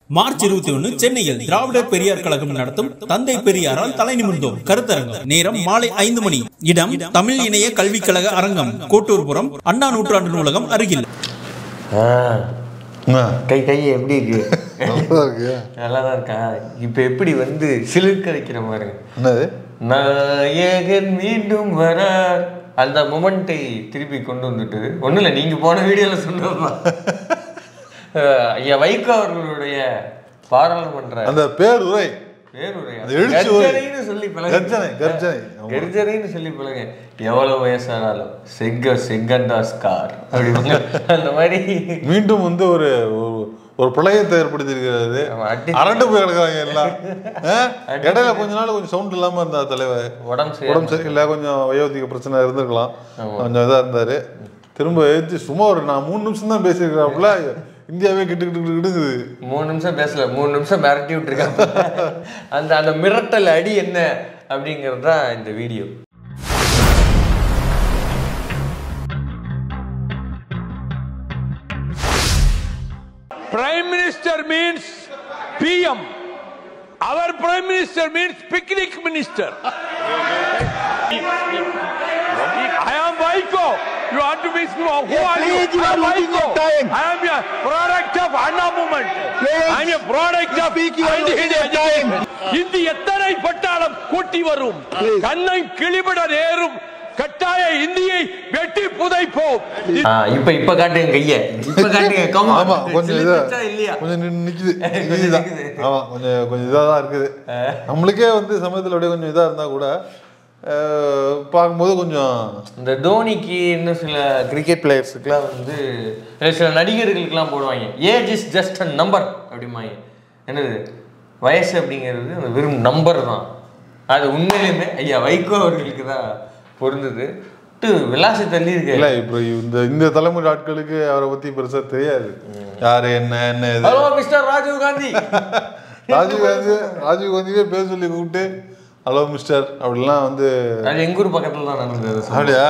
March 21 சென்னையில் திராவிடர் பெரியார் கழகம் நடத்தும் தந்தை பெரியாரால் தலை நிமிர்ந்தோம் கருத்தரங்கம். நேரம் மாலை 5 மணி. இடம் தமிழ் இணைய கல்விக் கழக அரங்கம், கோட்டூர்புரம், அண்ணா நூற்றாண்டு நூலகம் அருகில். கை எப்படி இருக்கு? நல்லாதான் இருக்கா? இப்ப எப்படி வந்து சிலுக்க வைக்கிற மாதிரி நாயகன் மீண்டும் வரார் அந்த மொமெண்டை திருப்பி கொண்டு வந்துட்டு ஒன்றும் இல்லை. நீங்கள் போன வீடியோவில் சொன்னப்பா ஐயா வைகோ அவர்களுடைய பாராளுமன்ற அந்த பேருரை கர்ஜனைன்னு சொல்லி பழங்க. எவ்வளவு வயசானாலும் செகண்டா ஸ்கார் அப்படி அந்த மாதிரி மீண்டும் வந்து ஒரு பிரளயத்தை ஏற்படுத்திருக்கிறது. அரண்டு போய் கிடக்குறாங்க எல்லாம். இடையில கொஞ்ச நாள் கொஞ்சம் சவுண்ட் இல்லாம இருந்தா தலைவர், உடம்பு சரியில்லை, கொஞ்சம் வயோதிக பிரச்சனை இருந்திருக்கலாம், கொஞ்சம் இதா இருந்தாரு. திரும்ப எழுத்து சும்மா நான் 3 நிமிஷம் தான் பேசியிருக்கிறாப்புல. இந்தியாவே கிட்டுக்கிட்டு 3 நிமிஷம் பேசல, 3 நிமிஷம் மிரட்டி விட்டுருக்காங்க. அந்த மிரட்டல் அடி என்ன அப்படிங்கிறது தான் இந்த video. Prime Minister means PM. Our Prime Minister means picnic minister. I am Vaiko. You want to be who are you? I am Vaiko. I am a product of Anna movement. I am a product of time. Hindi எத்தனை பட்டாளம் கூட்டி வரும், கண்ணை கிளிபட நேரும், கட்டாய இந்தியை வெட்டி புதைப்போம். இப்ப காட்டுங்க கைய, இப்ப காட்டுங்க. ஆமா கொஞ்சம் கொஞ்சம் நிக்குது. ஆமா கொஞ்சம் இதாதான் இருக்குது. நம்மளுக்கே வந்து சமயத்துல அப்படியே கொஞ்சம் இதா இருந்தா கூட பார்க்கும்போது கொஞ்சம் இந்த தோனிக்கு இன்னும் சில கிரிக்கெட் பிளேயர்ஸுக்குலாம் வந்து சில நடிகர்களுக்கெல்லாம் போடுவாங்க age is just a number அப்படிம்பாங்க. என்னது வயசு அப்படிங்கிறது அந்த வெறும் நம்பர் தான். அது உண்மையிலுமே ஐயா வைகோ அவர்களுக்கு தான் பொருந்தது. விளாசி தள்ளி இருக்கு. இல்லை இப்போ இந்த தலைமுறை ஆட்களுக்கு அவரை பத்தி பெருசா தெரியாது. யாரு என்ன மிஸ்டர் ராஜீவ் காந்தியே பேர் சொல்லி கூப்பிட்டு ஹலோ மிஸ்டர் அப்படிலாம் வந்து எங்க ஊர் பக்கத்துல தான் நடந்தது. அப்படியா?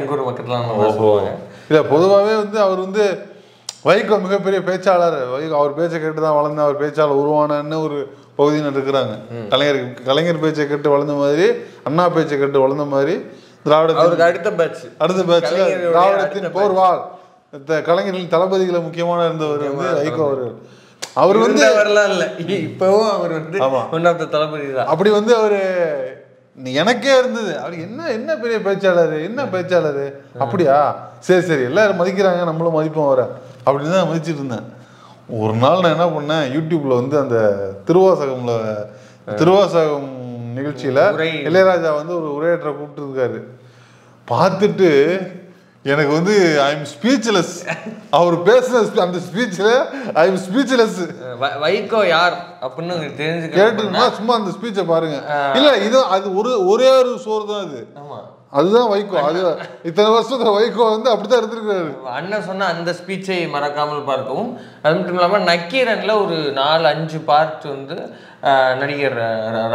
எங்க ஊர் பக்கத்துல சொல்லுவாங்க. இல்லை பொதுவாகவே வந்து அவர் வந்து வைகோ மிகப்பெரிய பேச்சாளர். அவர் பேச்சை கேட்டு தான் வளர்ந்த, அவர் பேச்சாளர் உருவானன்னு ஒரு பகுதியினர் இருக்கிறாங்க. கலைஞர் பேச்சை கேட்டு வளர்ந்த மாதிரி, அண்ணா பேச்சை கேட்டு வளர்ந்த மாதிரி, அடுத்த பேட்ச் திராவிடத்தின் போர்வாள் கலைஞர்களின் தளபதிகளை முக்கியமான இருந்தவர் வந்து வைகோ அவர்கள். அவர் வந்து இப்பவும் அவர் வந்து தளபதி தான். அப்படி வந்து அவரு எனக்கே இருந்தது, அவர் என்ன பெரிய பேச்சாளர் அப்படியா, சரி எல்லாரும் மதிக்கிறாங்க, நம்மளும் மதிப்போம் அவரை அப்படின்னு தான் மதிச்சுட்டு இருந்தேன். ஒரு நாள் நான் என்ன பண்ணேன், யூடியூப்ல வந்து அந்த திருவாசகம் நிகழ்ச்சியில இளையராஜா வந்து ஒரு உரையாற்ற கூப்பிட்டு இருக்காரு. பார்த்துட்டு எனக்கு வந்து ஐ எம் ஸ்பீச்லெஸ். அவர் பேசுற அந்த ஸ்பீச்ல ஐ எம் ஸ்பீச்லெஸ். வைகோ யார் அப்படின்னு தெரிஞ்சு கேட்டுனா சும்மா அந்த ஸ்பீச்சை பாருங்க. இல்ல இது அது ஒரே ஒரு சோறு தான் அது. அதுதான் வைகோ. அது இத்தனை வருஷத்துல வைகோ வந்து அப்படித்தான் இருந்திருக்காரு. அண்ணன் சொன்ன அந்த ஸ்பீச்சை மறக்காமல் பார்க்கவும். அது மட்டும் இல்லாம நக்கீரன்ல ஒரு 4-5 பார்ட் வந்து நடிகர்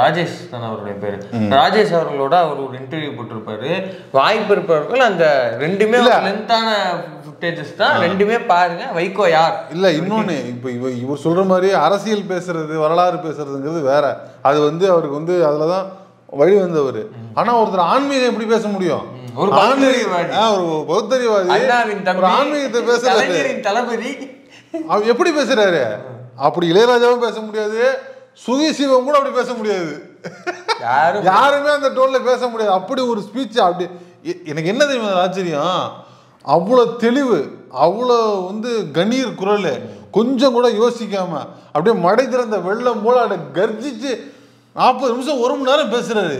ராஜேஷ் தான் அவருடைய பேரு. ராஜேஷ் அவர்களோட அவர் ஒரு இன்டர்வியூ போட்டிருப்பாரு. வாய்ப்பு இருப்பவர்கள் அந்த ரெண்டுமே லென்த்தான ஃபுட்டேஜஸ் தான், ரெண்டுமே பாருங்க. வைகோ யார் இல்ல இன்னொன்னு, இப்ப இவர் சொல்ற மாதிரி அரசியல் பேசுறது, வரலாறு பேசுறதுங்கிறது வேற. அது வந்து அவருக்கு வந்து அதுலதான் வழி வந்தவர். ஆனா ஒருத்தர் ஆன்மீகம் எப்படி பேச முடியும்? ஒரு பௌத்தறிவாதி ஆன்மீகத்தை பேசுறாரு, தளபதி எப்படி பேசுறாரு? அப்படி இளையராஜாவும் பேச முடியாது, சுகிசிவம் கூட அப்படி பேச முடியாது, யாருமே அந்த டோன்ல பேச முடியாது. அப்படி ஒரு ஸ்பீச். அப்படி எனக்கு என்ன தெரியுமா ஆச்சரியம், அவ்வளோ தெளிவு, அவ்வளோ வந்து கணீர் குரல், கொஞ்சம் கூட யோசிக்காம அப்படியே மடை திறந்த வெள்ளம் போல அப்படியே கர்ஜிச்சு 40 நிமிஷம் 1 மணி நேரம் பேசுறாரு.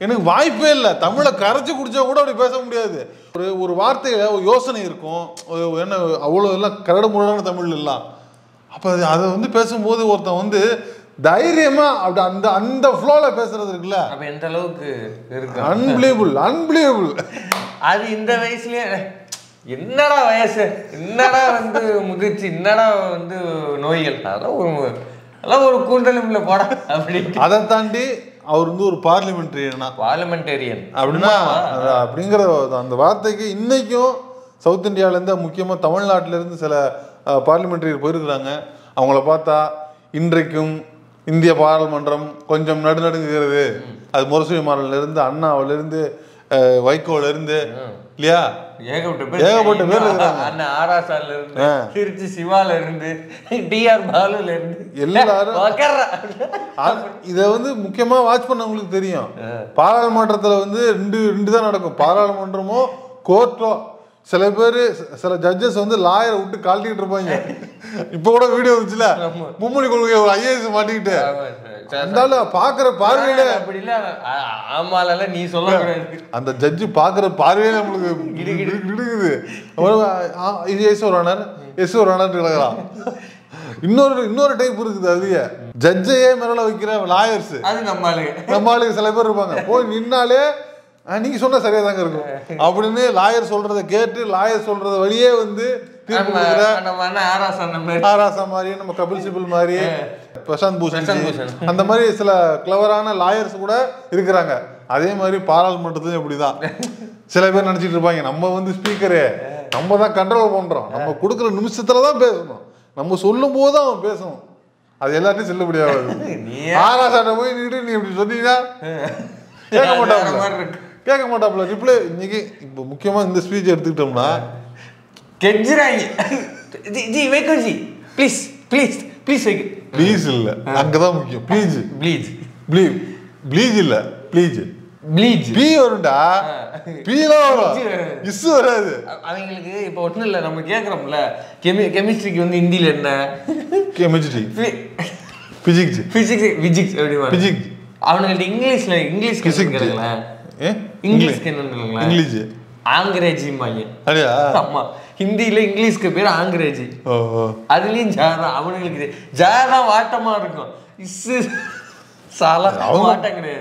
எனக்கு வாய்ப்பே இல்லை. தமிழை கரைச்சி குடிச்சா கூட அப்படி பேச முடியாது. ஒரு வார்த்தையில ஒரு யோசனை இருக்கும். என்ன அவ்வளோ எல்லாம் கரடு முரடான தமிழ் எல்லாம். அப்போ அதை வந்து பேசும்போது ஒருத்தன் வந்து தைரியமா அப்படி அந்த ஃப்ளோல பேசுறது இருக்குல்ல, அப்ப எந்த அளவுக்கு இருக்கு, அன்பிலீவபிள். அது இந்த வயசுலயே என்னடா வயசு, என்னடா வந்து முதிர்ச்சி, என்னடா வந்து நோய்கள், அதெல்லாம் ஒரு கூண்டலும் போட அப்படி. அதை தாண்டி அவர் வந்து ஒரு பார்லிமெண்டேரியன் அப்படின்னா அப்படிங்கிற அந்த வார்த்தைக்கு இன்னைக்கும் சவுத் இந்தியாவிலேருந்து, முக்கியமாக தமிழ்நாட்டிலேருந்து சில பார்லிமெண்டரியர் போயிருக்கிறாங்க. அவங்கள பார்த்தா இன்றைக்கும் இந்திய பாராளுமன்றம் கொஞ்சம் நடுநடுங்குகிறது. அது முரசொலி மாறன்ல இருந்து, அண்ணாவில இருந்து, வைகோல இருந்து, இல்லையா, ஏகப்பட்ட பேர் இருக்காங்க. ஆராசால இருந்து, திருச்சி சிவால இருந்து, டிஆர் பாலுல இருந்து எல்லாரும் இத வந்து முக்கியமா வாட்ச் பண்ணவங்களுக்கு தெரியும். பாராளுமன்றத்துல வந்து ரெண்டு தான் நடக்கும். பாராளுமன்றமோ கோர்ட்டோ. சில பேர் சில ஜட்ஜஸ் வந்து லாயரை விட்டு காட்டிட்டு இருப்பாங்க. இப்ப கூட வீடியோ வந்துச்சுல, மும்மொழி கொள்கை ஐஏஎஸ் மாட்டிக்கிட்டு பாக்குற பார்வையில அப்படி இல்ல. ஆமால நீ சொல்ல அந்த ஜட்ஜு பாக்குற பார்வையில நம்மளுக்கு இடுக்குது. கிடக்கலாம். இன்னொரு டைப் இருக்குது. அதுலயே ஜட்ஜையே மிரள வைக்கிற லாயர்ஸ், அது நம்மளுக்கு சில பேர் இருப்பாங்க. போய் நின்னாலே நீங்க சொன்ன சரியா தாங்க இருக்கும் அப்படின்னு லாயர் சொல்றத கேட்டு லாயர் சொல்றத வழியே வந்து ஆராசா மாதிரி, நம்ம கபில் சிபல் மாதிரி, பிரசாந்த் பூஷன் அந்த மாதிரி சில கிளவரான லாயர்ஸ் கூட இருக்கிறாங்க. அதே மாதிரி பாராளுமன்றத்துலயும் இப்படிதான் சில பேர் நினைச்சிட்டு இருப்பாங்க, நம்ம வந்து ஸ்பீக்கரு நம்ம தான் கண்ட்ரோல் பண்றோம், நம்ம கொடுக்குற நிமிஷத்துலதான் பேசணும், நம்ம சொல்லும் போது அவன் பேசணும். அது எல்லாத்தையும் செல்லுபடியாகாது. ஆராசாட்ட போய் நின்று நீ இப்படி சொன்னீங்கன்னா கேட்க மாட்டாப்ல. ரிப்ளை இன்னைக்கு இப்போ முக்கியமா இந்த ஸ்பீச் எடுத்துக்கிட்டோம்னா ப்ளீஸ் இல்ல, அங்கதான் முக்கியம். ப்ளீஸ் இல்ல, ப்ளீஸ் பீ வரும்டா. பீலாம் வரும், இஸ் வராது. அவங்களுக்கு இப்ப ஒண்ணும் இல்ல, நம்ம கேக்குறோம்ல கெமிஸ்ட்ரிக்கு வந்து ஹிந்தில என்ன, கெமிஸ்ட்ரி, பிசிக்ஸ், பிசிக்ஸ். அவனுங்கள்ட்ட இங்கிலீஷ் கேக்குறாங்களா? இங்கிலீஷ் இங்கிலீஷ் ஆங்கிரேஜிம்பாங்க. ஆமா, ஹிந்தியில இங்கிலீஷ்க்கு பேர் ஆங்கிரேஜி. அதுலயும் ஜாதா. அவனுங்களுக்கு ஜாதா வாட்டமா இருக்கும்.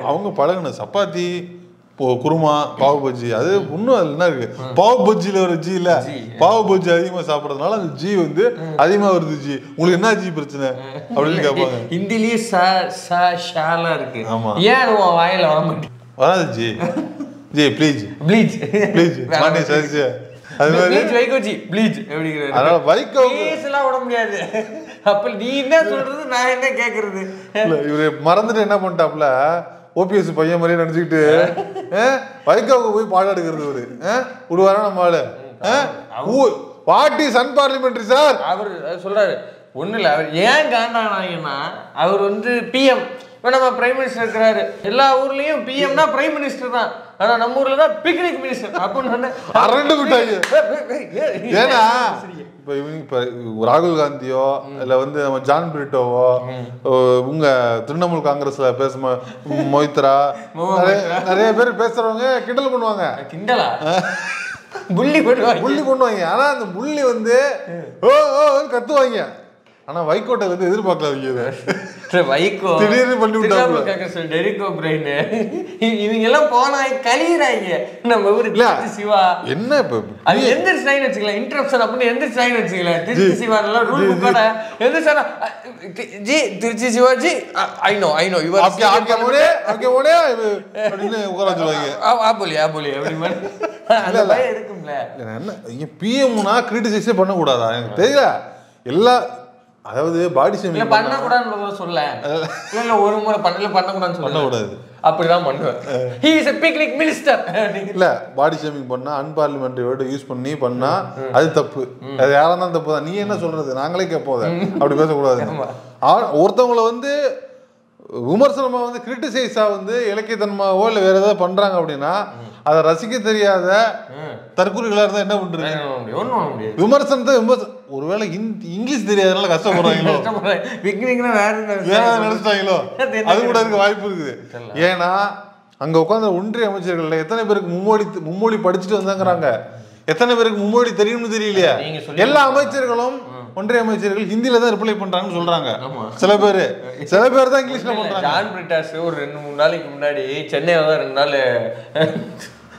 அவங்க பழகுன சப்பாத்தி, குருமா, பாவு பஜ்ஜி, அது இன்னும் அதுல என்ன இருக்கு, பாவு பஜ்ஜில ஒரு ஜி இல்ல, பாவு பஜ்ஜி அதிகமா சாப்பிடறதுனால அந்த ஜி வந்து அதிகமா வருது. ஜி உங்களுக்கு என்ன ஜி பிரச்சனை அப்படின்னு கேட்பாங்க. ஹிந்திலயே ஷாலா இருக்கு. ஏன் வாயில வர மாட்டேன்? வராது ஜி. ஜி ப்ளீஸ் மானே சரிச்சு. அது மாதிரி வைகோஜி ப்ளீஸ் அப்படிங்கறாரு. அதனால வைகோ ப்ளீஸ்லாம் விட முடியாது. அப்ப நீ என்ன சொல்றது, நான் என்ன கேக்குறது? இல்ல இவரு மறந்துட்டு என்ன பண்ணிட்டாப்ல, ஓபிஎஸ் பையன் மாதிரியே நினைச்சுக்கிட்டு வைகோவுக்கு போய் பாடம் எடுக்கிறது. ஒரு விடுவாரா நம்ம ஆளு? What is unparliamentary sir? அவர் சொல்றாரு ஒண்ணு இல்ல. அவர் ஏன் காண்டானாங்கன்னா, அவர் வந்து பிஎம், நம்ம பிரைம் மினிஸ்டர் இருக்கிறாரு. எல்லா ஊர்லயும் பிஎம்னா பிரைம் மினிஸ்டர் தான், ஆனா நம்ம ஊர்ல தான் பிக்னிக் மினிஸ்டர் அப்படின்னு அரண்டு விட்டாங்க. ஏன்னா இப்ப இவங்க இப்ப ராகுல் காந்தியோ இல்ல வந்து நம்ம ஜான் பிரிட்டோவோ, உங்க திரிணாமுல் காங்கிரஸ்ல பேச மொய்த்ரா, நிறைய பேர் பேசுறவங்க கிண்டல் பண்ணுவாங்க. கிண்டலா? புள்ளி பண்ணுவாங்க. ஆனா அந்த புள்ளி வந்து கத்துவாங்க. ஆனா வைகோட்ட வந்து எதிர்பார்க்கல. வைகோ திடீர்னு பண்ணி விட்டாங்க. டெரிகோ பிரைன் இவங்க எல்லாம் போனா கலியறாங்க. நம்ம ஊரு சிவா என்ன இப்ப அது எந்த ஸ்டைல் வச்சுக்கலாம், இன்டரப்ஷன் அப்படின்னு எந்த ஸ்டைல் வச்சுக்கலாம். திருச்சி சிவா எல்லாம் ரூல் புக்கோட எந்த sir ji Tiruchi Sivaji I know you are okay ஓடே அப்படின்னு உட்கார வச்சுவாங்க. ஆபோலி அப்படி மாதிரி அந்த பயம் இருக்கும்ல. என்ன இங்க பிஎம்னா கிரிட்டிசைஸே பண்ண கூடாதா? எனக்கு தெரியல. எல்லா அதாவது பாடி ஷேமிங் பண்ண கூடாதுன்னு சொல்ல, இல்ல ஒரு முறை பண்ண கூடாதுன்னு சொல்ல கூடாது, அப்படிதான் பண்ணுவேன். He is a picnic minister. இல்ல பாடி ஷேமிங் பண்ணா அன்பார்லிமெண்டரி வேர்ட் யூஸ் பண்ணி பண்ணா அது தப்பு. அது யாரா தான் தப்பு தான். நீ என்ன சொல்றது, நாங்களே கேட்போம். அப்படி பேசக்கூடாது. ஒருத்தவங்களை வந்து விமர்சனமா வந்து கிரிட்டிசைஸா வந்து இலக்கியத்தன்மாவோ இல்ல வேற ஏதாவது பண்றாங்க அப்படின்னா அதை ரசிக்க தெரியாத தற்கூறிகளா இருந்தா என்ன பண்றது? விமர்சனத்தை ஒருவேளை இங்கிலீஷ் தெரியாதனால கஷ்டப்படுறாங்களோ, நினைச்சிட்டாங்களோ, அது கூட இருக்க வாய்ப்பு இருக்குது. ஏன்னா அங்க உட்கார்ந்த ஒன்றிய அமைச்சர்கள் எத்தனை பேருக்கு மும்மொழி படிச்சுட்டு வந்தாங்கிறாங்க, எத்தனை பேருக்கு மும்மொழி தெரியும்னு தெரியலையா? எல்லா அமைச்சர்களும் ஒன்றிய அமைச்சர்கள் ஹிந்தில தான் ரிப்ளை பண்றாங்கன்னு சொல்றாங்க. சில பேர் தான் இங்கிலீஷ்ல பண்றாங்க. ஜான் பிரிட்டாஸ் ஒரு 2-3 நாளைக்கு முன்னாடி சென்னையில தான் 2 நாள்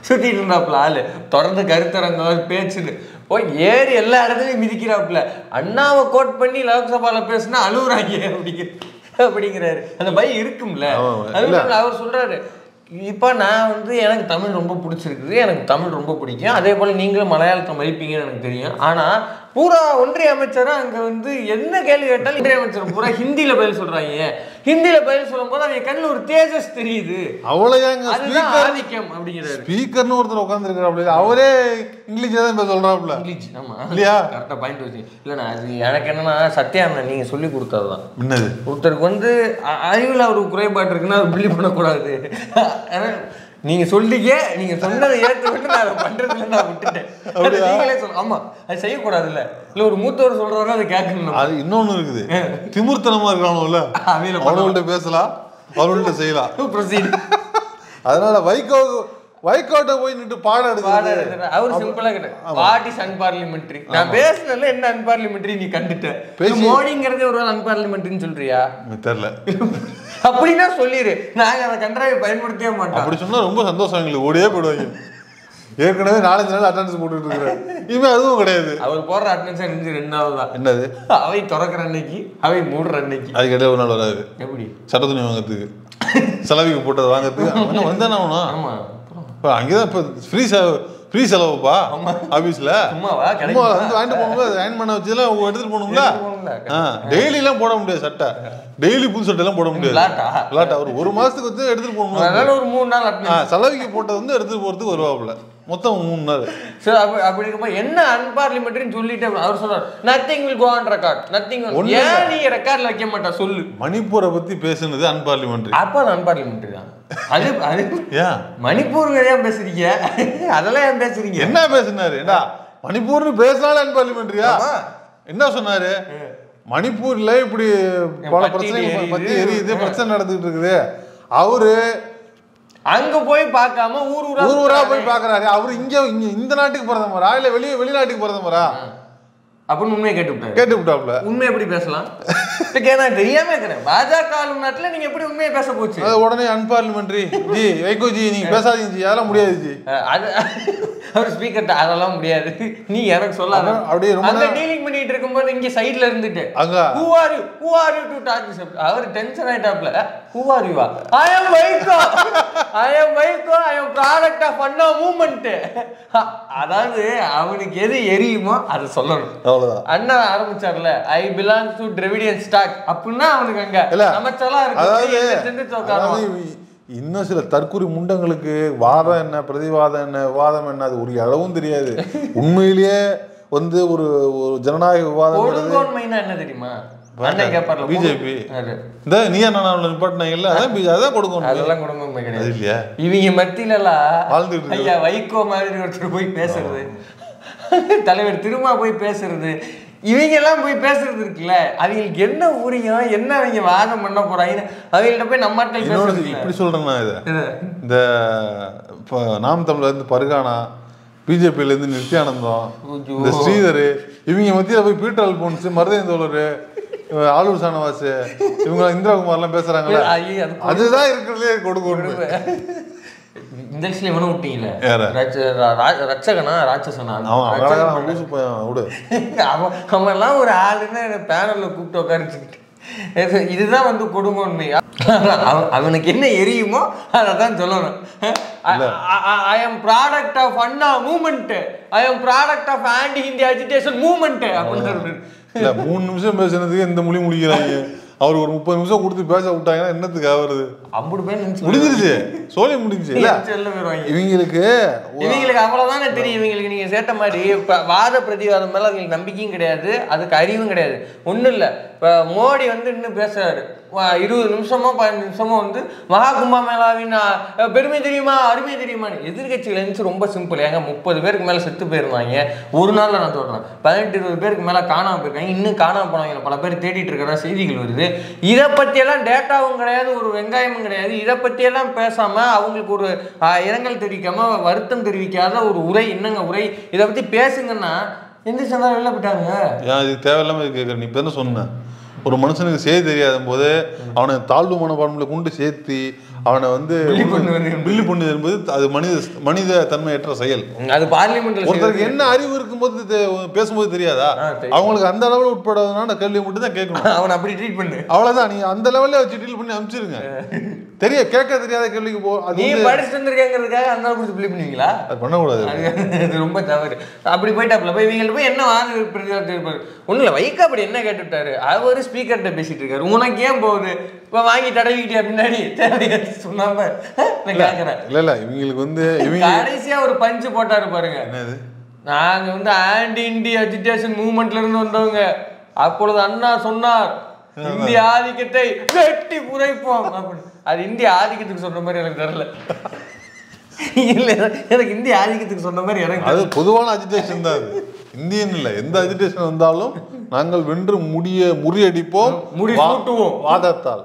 சுத்திட்டு இருந்தாப்புல. ஆளு தொடர்ந்து கருத்தரங்கம் பேச்சுன்னு போய் ஏறி எல்லா இடத்துலயும் மிதிக்கிறாப்புல. அண்ணாவை கோட் பண்ணி லோக்சபால பேசுனா அழுகுறாங்க அப்படிங்கிறாரு. அந்த பயம் இருக்கும்ல. அவர் சொல்றாரு, இப்போ நான் வந்து எனக்கு தமிழ் ரொம்ப பிடிச்சிருக்குது, எனக்கு தமிழ் ரொம்ப பிடிக்கும், அதே போல் நீங்களும் மலையாளத்தை மதிப்பீங்கன்னு எனக்கு தெரியும், ஆனால் பூரா ஒன்றிய அமைச்சரும் அங்க வந்து என்ன கேள்வி கேட்டாலும் ஒன்றிய அமைச்சர் பூரா ஹிந்தியில பதில் சொல்றாங்க. ஹிந்தியில பதில் சொல்லும் போது அவங்க கண்ணுல ஒரு தேஜஸ் தெரியுது. அவ்வளவுதாங்க ஆதிக்கம் அப்படிங்கிறாரு. ஸ்பீக்கர்னு ஒருத்தர் உட்காந்துருக்காரு, அவரே இங்கிலீஷ் தான் சொல்றாப்ல. இங்கிலீஷ் ஆமா இல்லையா? கரெக்டா பாயிண்ட் வச்சு. இல்லைண்ணா அது எனக்கு என்னன்னா சத்யாண்ணா நீங்க சொல்லி கொடுத்ததுதான். என்னது ஒருத்தருக்கு வந்து அறிவில் அவருக்கு குறைபாடு இருக்குன்னா அது பில்லி பண்ணக்கூடாது. நீங்க சொல்லிக்க, நீங்க சொன்னதை ஏற்றுக்கிட்டு நான் அதை பண்றதுல நான் விட்டுட்டேன். நீங்களே சொல்ல ஆமா அது செய்யக்கூடாது. இல்ல ஒரு மூத்தவர் சொல்றவங்க அதை கேட்கணும். அது இன்னொன்னு இருக்குது, திமிர்த்தனமா இருக்கானும்ல, அவங்கள்ட்ட பேசலாம், அவங்கள்ட்ட செய்யலாம். ப்ரொசீட். அதனால வைகோட்ட போய் நின்று பாடம் எடுக்கிறாரு. அவரு சிம்பிளா கேட்ட வாட் இஸ் அன்பார்லிமெண்ட்ரி. நான் பேசுனதுல என்ன அன்பார்லிமெண்ட்ரி நீ கண்டுட்டேன். மோடிங்கிறதே ஒரு அன்பார்லிமெண்ட்ரின்னு சொல்றியா? தெரியல. அப்படின்னா சொல்லிடு, நாங்க அதை கண்டாவை பயன்படுத்தவே மாட்டோம். அப்படி சொன்னா ரொம்ப சந்தோஷம், எங்களுக்கு ஓடியே போயிடுவாங்க. ஏற்கனவே 4-5 நாள் அட்டெண்டன்ஸ் போட்டுட்டு இருக்கிறேன், இனிமே அதுவும் கிடையாது. அவர் போடுற அட்டெண்டன்ஸ் 2 நாள் தான். என்னது அவை திறக்கிற அன்னைக்கு, அவை மூடுற அன்னைக்கு. அதுக்கு இடையில ஒரு நாள் வராது. எப்படி சட்ட துணி வாங்கறதுக்கு, செலவுக்கு போட்டது வாங்கறதுக்கு வந்தானே ஆகணும். ஆமா இப்போ அங்கேதான் இப்போ ஃப்ரீ செலவுப்பா ஆபீஸ்ல. சும்மா வந்து வாங்கிட்டு போகணும்ல, அயன் பண்ண வச்சதுலாம் எடுத்துட்டு போகணும்ல. டெய்லி எல்லாம் போட முடியாது சட்டை, டெய்லி புது சட்டை எல்லாம் போட முடியாது. விளாட்டா ஒரு மாசத்துக்கு வந்து எடுத்துட்டு போகணும். ஒரு 3 நாள் செலவுக்கு போட்டது வந்து எடுத்துட்டு போறதுக்கு வருவாப்புல. மொத்தம் 3 நாள். சரி, அப்படி இருக்கப்ப என்ன அன்பார்லிமெண்ட்ரின்னு சொல்லிட்டு அவர் சொல்றாரு nothing will go on record. Nothing ஏன் நீ ரெக்கார்ட்ல வைக்க மாட்டா சொல்லு. மணிப்பூரை பத்தி பேசுனது அன்பார்லிமெண்ட்ரி. அப்ப அது அன்பார்லிமெண்ட்ரி தான். அது ஏன் மணிப்பூர் ஏன் பேசுறீங்க? அதெல்லாம் ஏன் பேசுறீங்க? என்ன பேசுனாரு? ஏண்டா மணிப்பூர்னு பேசினாலும் அன்பார்லிமெண்ட்ரியா? என்ன சொன்னாரு? மணிப்பூர்ல இப்படி பல பிரச்சனை பத்தி எரியுது, பிரச்சனை நடந்துகிட்டு இருக்குது. அவரு அங்க போய் பார்க்காம ஊரா போய் பாக்குறாரு. அவரு இங்க இந்த நாட்டுக்கு பிரதமரா இல்ல வெளிநாட்டுக்கு பிரதமரா அப்படின்னு உண்மையை கேட்டு விட்டாப்ல. உண்மை எப்படி பேசலாம்? தெரியாம இருக்கிறேன். பாஜக ஆளும் நாட்டுல நீங்க எப்படி உண்மையை பேச போச்சு? உடனே அன்பார்லிமெண்ட்ரி ஜி வைகோ ஜி நீங்க பேசாதீங்க ஜி, அதெல்லாம் முடியாது ஜி. அது அவர் ஸ்பீக்கர் அதெல்லாம் முடியாது, நீ எனக்கு சொல்லாத. அப்படியே ரொம்ப டீலிங் பண்ணிட்டு இருக்கும்போது இங்க சைடுல இருந்துட்டு who are you to talk this? அவர் டென்ஷன் ஆயிட்டாப்ல. who are you? I am Vaiko, I am product of Anna movement. அதாவது அவனுக்கு எது எரியுமோ அதை சொல்லணும். அவ்வளவுதான். அண்ணா ஆரம்பிச்சார்ல I belong to Dravidian stock அப்படின்னா அவனுக்கு அங்க நமச்சலா இருக்கு. இன்னும் சில தற்குறி முண்டங்களுக்கு வாதம் என்ன, பிரதிவாதம் என்ன, விவாதம் என்ன, அது ஒரு அளவும் தெரியாது. உண்மையிலேயே வந்து ஒரு ஜனநாயக விவாதம் என்ன தெரியுமா? பிஜேபி இந்த நீயா நானாவில் நிப்பாட்டினாங்கல்ல, அதான் கொடுக்கணும். அதெல்லாம் கொடுக்கணுமே கிடையாது இல்லையா? இவங்க மத்தியில எல்லாம் வாழ்ந்துட்டு ஐயா வைகோ மாதிரி ஒருத்தர் போய் பேசுறது, தலைவர் திரும்ப போய் பேசுறது, இவங்க எல்லாம் போய் பேசுறது இருக்குல்ல, அவங்களுக்கு என்ன உரியம், என்ன அவங்க வாதம் பண்ண போறாங்க, அவங்கள்ட்ட போய் நம்ம பேசுறது. இப்படி சொல்றேன்னா இது இந்த நாம் தமிழர் இருந்து பருகானா, பிஜேபியில இருந்து நித்யானந்தம், இந்த ஸ்ரீதர், இவங்க மத்தியில போய் பீட்டர் அல்போன்ஸ், மருதேந்தோழர், ஆளூர் சானவாஸ், இவங்க இந்திரகுமார் எல்லாம் பேசுறாங்கல்ல, அதுதான் இருக்கிறதுலே கொடுக்கணும். இந்த லிஸ்ட்ல இவனை விட்டீங்களே ரட்சகனா ராட்சசனா, அவன் எல்லாம் ஒரு ஆளுன்னு பேனல்ல கூப்பிட்டு உட்காரிச்சுக்கிட்டு இதுதான் வந்து கொடுங்கோன்மை. அவனுக்கு என்ன எரியுமோ அதான் சொல்லணும். I am product of Anna movement, I am product of anti Hindi agitation movement அப்படின்னு. 3 நிமிஷம் பேசுனதுக்கு இந்த மொழி முடிக்கிறாங்க. அவர் ஒரு 30 நிமிஷம் கொடுத்து பேச விட்டாங்கன்னா என்னத்துக்கு ஆகுறது? 50 பேர் முடிஞ்சிருச்சு, சோழி முடிஞ்சிச்சு. இவங்களுக்கு அவ்வளவுதானே தெரியும். இவங்களுக்கு நீங்க சேட்ட மாதிரி வாத பிரதிவாதம் மேல அவங்களுக்கு நம்பிக்கையும் கிடையாது, அதுக்கு அறிவும் கிடையாது, ஒண்ணும் இல்ல. இப்ப மோடி வந்து இன்னும் பேசுறாரு 20 நிமிஷமோ 15 நிமிஷமோ வந்து மகா கும்பமேளாவின் பெருமை தெரியுமா, அருமை தெரியுமான்னு. எதிர்கட்சிகள் இருந்துச்சு ரொம்ப சிம்பிள். ஏங்க 30 பேருக்கு மேல செத்து போயிருந்தாங்க ஒரு நாள்ல. நான் சொல்றேன் 18-20 பேருக்கு மேல காணாம போயிருக்காங்க, இன்னும் காணாம போனவங்க பல பேர் தேடிட்டு இருக்கிற செய்திகள் வருது. இதை பற்றியெல்லாம் டேட்டாவும் கிடையாது, ஒரு வெங்காயமும் கிடையாது. இதை பற்றியெல்லாம் பேசாம அவங்களுக்கு ஒரு இரங்கல் தெரிவிக்காம வருத்தம் தெரிவிக்காத ஒரு உரை, என்னங்க உரை, இதை பத்தி பேசுங்கன்னா எந்த சந்தா வெளில போயிட்டாங்க. இது தேவையில்லாம கேட்குறேன். நீ இப்போ தானே சொன்னேன், ஒரு மனுஷனுக்கு செய்தி தெரியாத போது அவனை தாழ்வு மனப்பான்மையில கொண்டு சேர்த்து அவனை வந்து பில்லி பண்ணுவது என்பது அது மனித தன்மையற்ற செயல். அது பார்லிமெண்ட்ல ஒருத்தருக்கு என்ன அறிவு இருக்கும்போது பேசும்போது தெரியாதா? அவங்களுக்கு அந்த அளவுல உட்படாதனால கேள்வி மட்டும் தான் கேட்கணும். அவனை அப்படி ட்ரீட் பண்ணு, அவ்வளவுதான். நீங்க அந்த லெவல்ல வச்சு டீல் பண்ணி அனுப்பிச்சிருங்க. கேட்க தெரியாத கேள்விக்கு போ. நீ படிச்சுட்டு வந்திருக்கேங்கிறதுக்காக அந்த அளவுக்கு பிள்ளை பண்ணுவீங்களா? அது பண்ணக்கூடாது, அது ரொம்ப தவறு. அப்படி போயிட்டாப்ல போய் இவங்கள்ட்ட போய் என்ன வாங்க இருப்பாரு ஒன்றும் இல்லை. வைகா அப்படி என்ன கேட்டுவிட்டாரு, அவரு ஸ்பீக்கர்கிட்ட பேசிட்டு இருக்காரு. உனக்கு ஏன் போகுது இப்போ வாங்கி தடவிக்கிட்டே பின்னாடி சொன்னாம கேட்கறேன். இல்ல இவங்களுக்கு வந்து கடைசியா ஒரு பஞ்சு போட்டாரு பாருங்க. நாங்க வந்து ஆன்டி இந்தியா அஜிடேஷன் மூவ்மெண்ட்ல இருந்து வந்தவங்க. அப்பொழுது அண்ணா சொன்னார் இந்திய ஆதிக்கத்தை வெட்டி புரைப்போம். அது இந்திய ஆதிக்கத்துக்கு சொன்ன மாதிரி எனக்கு தெரியல. இல்ல எனக்கு இந்திய ஆதிக்கத்துக்கு சொன்ன மாதிரி எனக்கு அது பொதுவான அஜிடேஷன் தான். அது இந்தியன் இல்ல, எந்த அஜிடேஷன் வந்தாலும் நாங்கள் வென்று முறியடிப்போம், முடிசூட்டுவோம் வாதத்தால்.